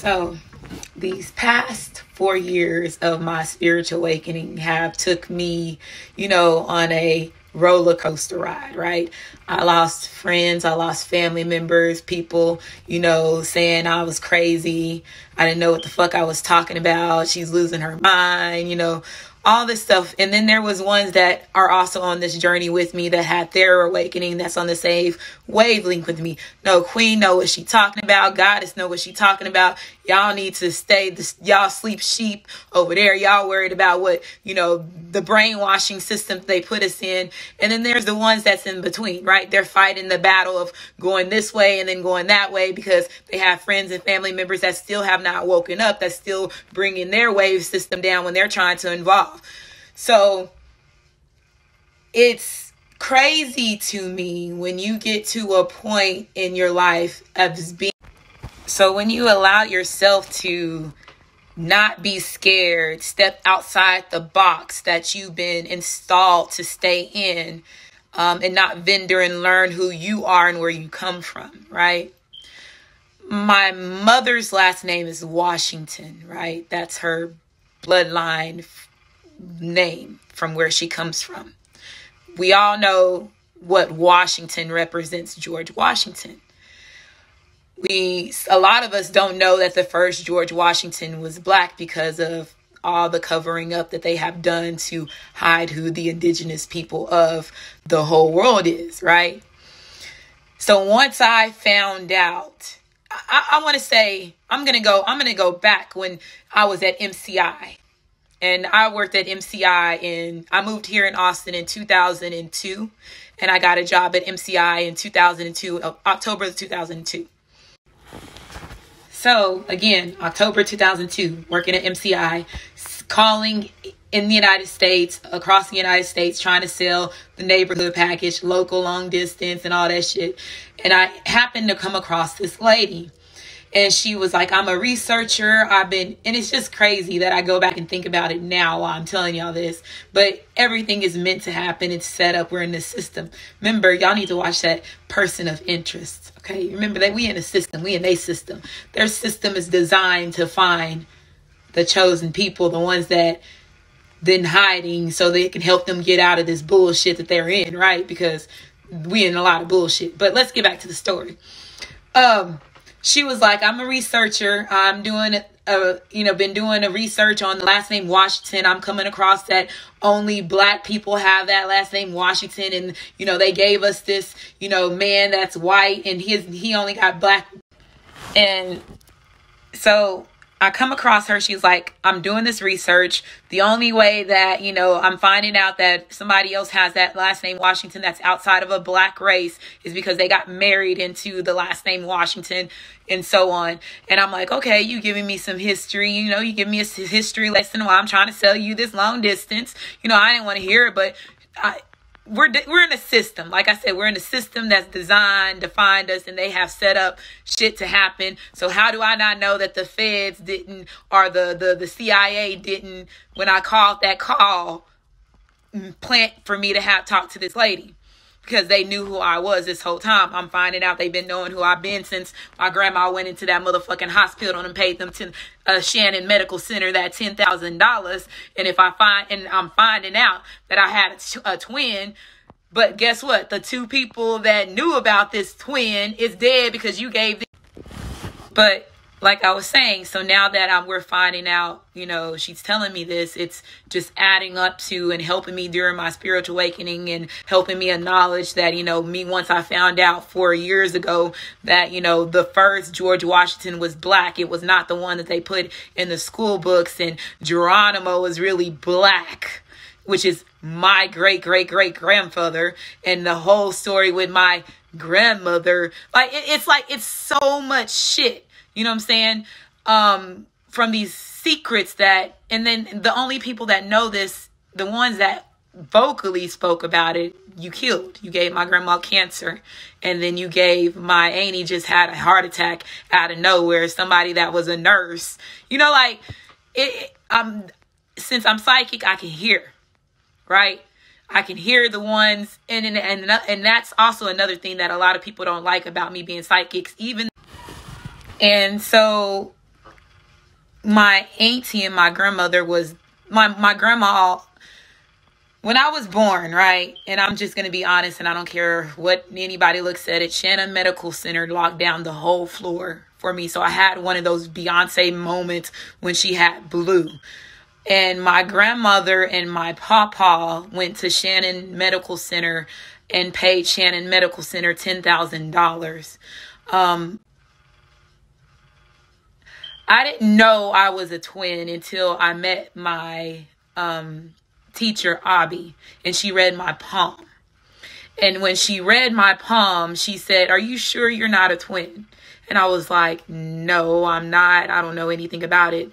So these past 4 years of my spiritual awakening have took me, on a roller coaster ride, right? I lost friends, I lost family members, people, saying I was crazy. I didn't know what the fuck I was talking about. She's losing her mind, all this stuff. And then there was ones that are also on this journey with me that had their awakening, that's on the same wavelength with me. No, Queen know what she talking about. Goddess know what she talking about. Y'all need to stay, y'all sleep sheep over there. Y'all worried about what, the brainwashing system they put us in. And then there's the ones that's in between, right? They're fighting the battle of going this way and then going that way because they have friends and family members that still have not woken up, that's still bringing their wave system down when they're trying to evolve. So it's crazy to me when you get to a point in your life of being. So when you allow yourself to not be scared, step outside the box that you've been installed to stay in, and not vendor and learn who you are and where you come from, right? My mother's last name is Washington, right? That's her bloodline name from where she comes from. We all know what Washington represents, George Washington. A lot of us don't know that the first George Washington was black because of all the covering up that they have done to hide who the indigenous people of the whole world is, right? So once I found out, I want to say, I'm going to go back when I was at MCI. And I worked at MCI I moved here in Austin in 2002. And I got a job at MCI in 2002, October 2002. So again, October 2002, working at MCI, calling in the United States, across the United States, trying to sell the neighborhood package, local, long distance, and all that shit. And I happened to come across this lady. And she was like, I'm a researcher. And it's just crazy that I go back and think about it now while I'm telling y'all this. But everything is meant to happen. It's set up. We're in the system. Remember, y'all need to watch that Person of Interest. Okay, remember that we in a system. We in a system. Their system is designed to find the chosen people, the ones that been hiding so they can help them get out of this bullshit that they're in, right? Because we in a lot of bullshit. But let's get back to the story. She was like, I'm a researcher. I'm doing been doing a research on the last name Washington. I'm coming across that only black people have that last name Washington. And, they gave us this, man that's white and he only got black. And so I come across her. She's like, I'm doing this research. The only way that, I'm finding out that somebody else has that last name Washington that's outside of a black race is because they got married into the last name Washington and so on. And I'm like, okay, you giving me some history, you give me a history lesson while I'm trying to sell you this long distance. I didn't want to hear it, but we're in a system. Like I said, we're in a system that's designed to find us, and they have set up shit to happen. So how do I not know that the feds didn't, or the CIA didn't, when I called that call, plant for me to have talked to this lady? Because they knew who I was this whole time. I'm finding out they've been knowing who I've been since my grandma went into that motherfucking hospital and paid them to Shannon Medical Center that $10,000. And I'm finding out that I had a twin. But guess what? The two people that knew about this twin is dead because you gave them. But like I was saying, so now that we're finding out, she's telling me this, it's just adding up to and helping me during my spiritual awakening and helping me acknowledge that, me, once I found out 4 years ago that, the first George Washington was black. It was not the one that they put in the school books, and Geronimo was really black, which is my great-great-great-grandfather, and the whole story with my grandmother. It's so much shit. You know what I'm saying? From these secrets and then the only people that know this, the ones that vocally spoke about it, you killed. You gave my grandma cancer. And then you gave my auntie just had a heart attack out of nowhere. Somebody that was a nurse. Since I'm psychic, I can hear, right? I can hear the ones. And that's also another thing that a lot of people don't like about me being psychics, And so my auntie and my grandmother was my grandma. When I was born, right, and I'm just going to be honest, and I don't care what anybody looks at it, Shannon Medical Center locked down the whole floor for me. So I had one of those Beyonce moments when she had Blue. And my grandmother and my papa went to Shannon Medical Center and paid Shannon Medical Center $10,000. I didn't know I was a twin until I met my teacher, Abby, and she read my palm. And when she read my palm, she said, "Are you sure you're not a twin?" And I was like, "No, I'm not. I don't know anything about it."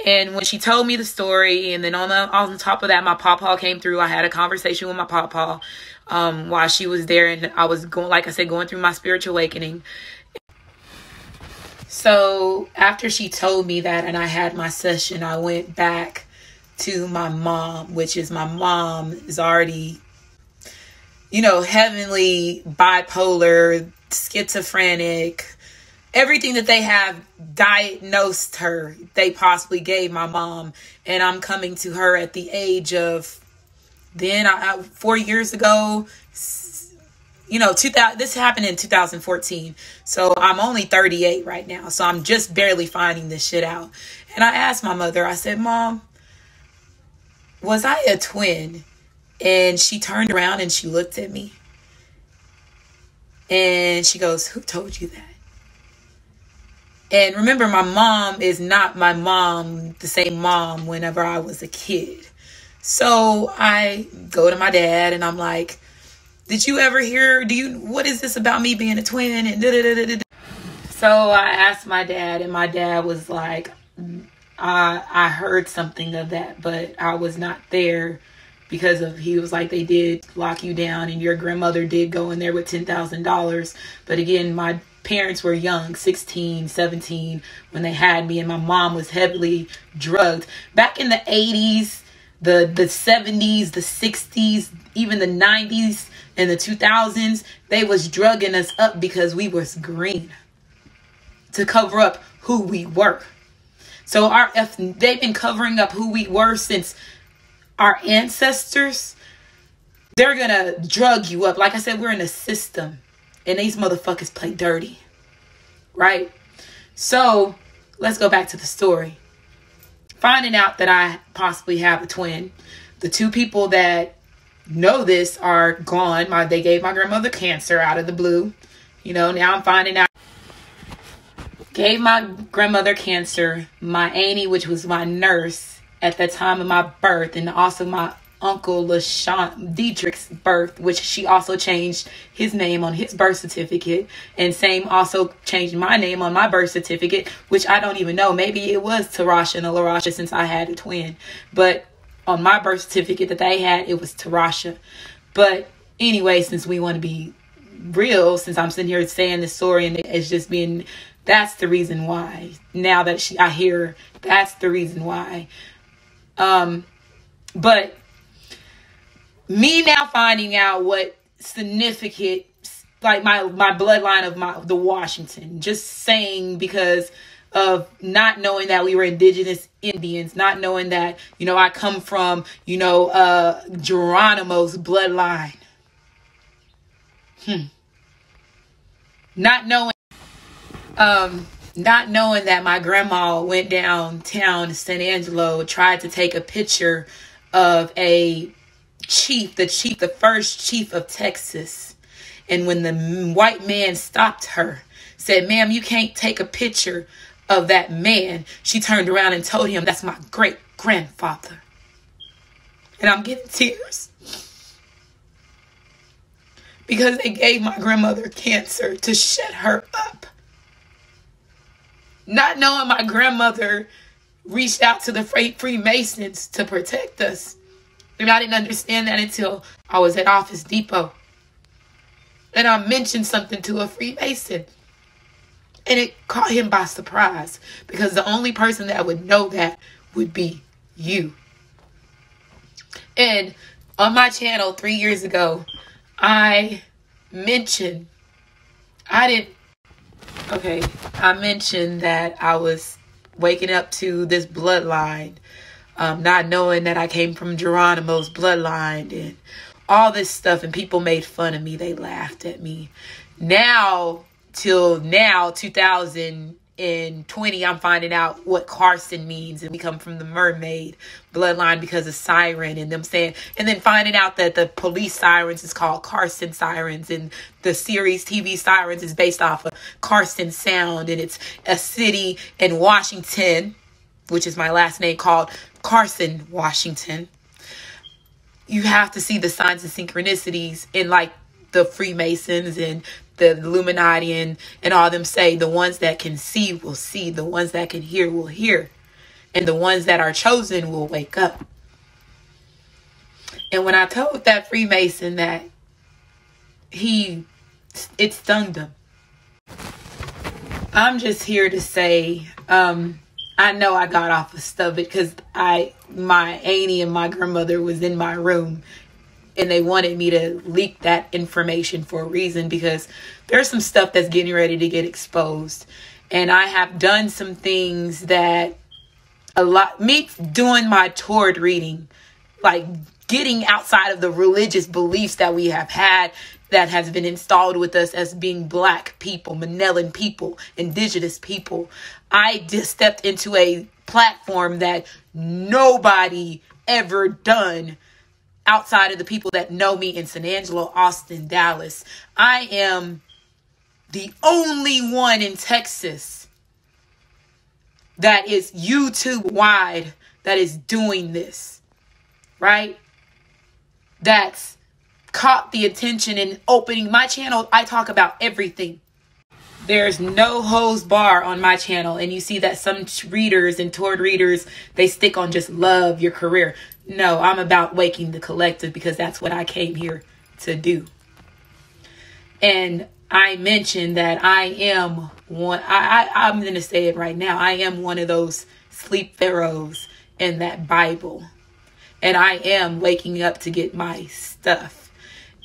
And when she told me the story, and then on top of that, my papa came through. I had a conversation with my papa while she was there, and I was going, like I said, going through my spiritual awakening. So after she told me that and I had my session, I went back to my mom, which is my mom is already, heavenly, bipolar, schizophrenic, everything that they have diagnosed her, they possibly gave my mom. And I'm coming to her at the age of, then 4 years ago, 2000, this happened in 2014. So I'm only 38 right now. So I'm just barely finding this shit out. And I asked my mother, I said, "Mom, was I a twin?" And she turned around and she looked at me. And she goes, "Who told you that?" And remember, my mom is not my mom, the same mom whenever I was a kid. So I go to my dad and I'm like, "Did you ever hear, what is this about me being a twin?" And da-da-da-da-da. So I asked my dad, and my dad was like, I heard something of that, but I was not there because he was like, "They did lock you down and your grandmother did go in there with $10,000. But again, my parents were young, 16, 17 when they had me, and my mom was heavily drugged. Back in the 80s, the 70s, the 60s, even the 90s and the 2000s, they was drugging us up because we was green to cover up who we were. So if they've been covering up who we were since our ancestors, they're going to drug you up. Like I said, we're in a system, and these motherfuckers play dirty, right? So let's go back to the story. Finding out that I possibly have a twin. The two people that know this are gone. They gave my grandmother cancer out of the blue. Now I'm finding out. Gave my grandmother cancer. My auntie, which was my nurse at the time of my birth, and also my uncle LaShawn Dietrich's birth, which she also changed his name on his birth certificate, and same also changed my name on my birth certificate, which I don't even know. Maybe it was Tarasha and LaRasha since I had a twin, but on my birth certificate that they had, it was Tarasha. But anyway, since we want to be real, since I'm sitting here saying this story and it's just been, that's the reason why. Now that I hear, that's the reason why. But me now finding out what significant, like my bloodline of the Washington, just saying because of not knowing that we were indigenous Indians, not knowing that, I come from, Geronimo's bloodline. Not knowing that my grandma went downtown to San Angelo, tried to take a picture of a chief, the first chief of Texas. And when the white man stopped her, said, "Ma'am, you can't take a picture of that man," she turned around and told him, "That's my great grandfather." And I'm getting tears because they gave my grandmother cancer to shut her up. Not knowing my grandmother reached out to the Freemasons to protect us. And I didn't understand that until I was at Office Depot. And I mentioned something to a Freemason. And it caught him by surprise. Because the only person that would know that would be you. And on my channel 3 years ago, I mentioned that I was waking up to this bloodline, not knowing that I came from Geronimo's bloodline and all this stuff, and people made fun of me. They laughed at me. Now, till now, 2020, I'm finding out what Carson means, and we come from the mermaid bloodline because of siren, and them saying, and then finding out that the police sirens is called Carson sirens, and the series TV Sirens is based off of Carson Sound, and it's a city in Washington, which is my last name, called Carson, Washington. You have to see the signs and synchronicities in like the Freemasons and the Illuminati and all them say, the ones that can see will see, the ones that can hear will hear, and the ones that are chosen will wake up. And when I told that Freemason that, it stung them. I'm just here to say, I know I got off of stuff because my auntie and my grandmother was in my room, and they wanted me to leak that information for a reason, because there's some stuff that's getting ready to get exposed. And I have done some things that me doing my Tord reading, like getting outside of the religious beliefs that we have had, that has been installed with us as being Black people, Manelan people, indigenous people. I just stepped into a platform that nobody ever done outside of the people that know me in San Angelo, Austin, Dallas. I am the only one in Texas that is YouTube wide that is doing this, right? That's caught the attention and opening my channel. I talk about everything. There's no hose bar on my channel. And you see that some readers and Tord readers, they stick on just love, your career. No, I'm about waking the collective, because that's what I came here to do. And I mentioned that I am one, I'm going to say it right now. I am one of those sleep pharaohs in that Bible. And I am waking up to get my stuff.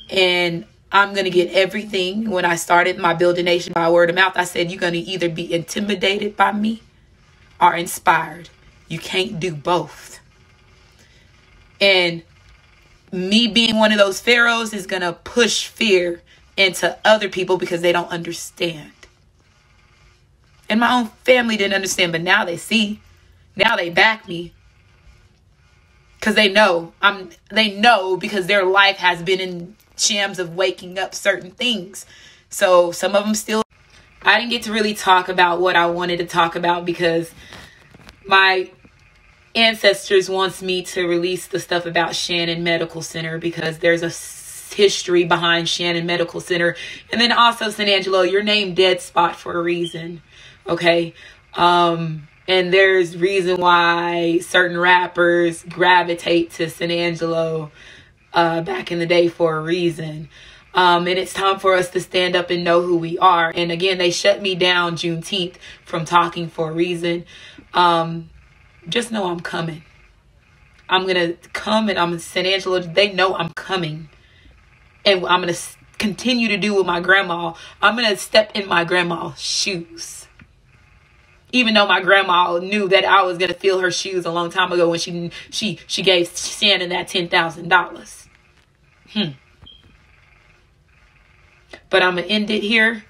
And I'm going to get everything. When I started my Build a Nation by word of mouth, I said, you're going to either be intimidated by me or inspired. You can't do both. And me being one of those pharaohs is going to push fear into other people because they don't understand. And my own family didn't understand, but now they see. Now they back me. Because they know. They know because their life has been in shams of waking up certain things. So some of them still. I didn't get to really talk about what I wanted to talk about because my ancestors wants me to release the stuff about Shannon Medical Center, because there's a history behind Shannon Medical Center. And then also San Angelo, you're named Dead Spot for a reason. Okay. And there's reason why certain rappers gravitate to San Angelo back in the day for a reason. And it's time for us to stand up and know who we are. And again, they shut me down Juneteenth from talking for a reason. Just know I'm coming. I'm going to come, and I'm in San Angelo. They know I'm coming. And I'm going to continue to do with my grandma. I'm going to step in my grandma's shoes. Even though my grandma knew that I was going to fill her shoes a long time ago when she gave Shannon that $10,000. But I'm going to end it here.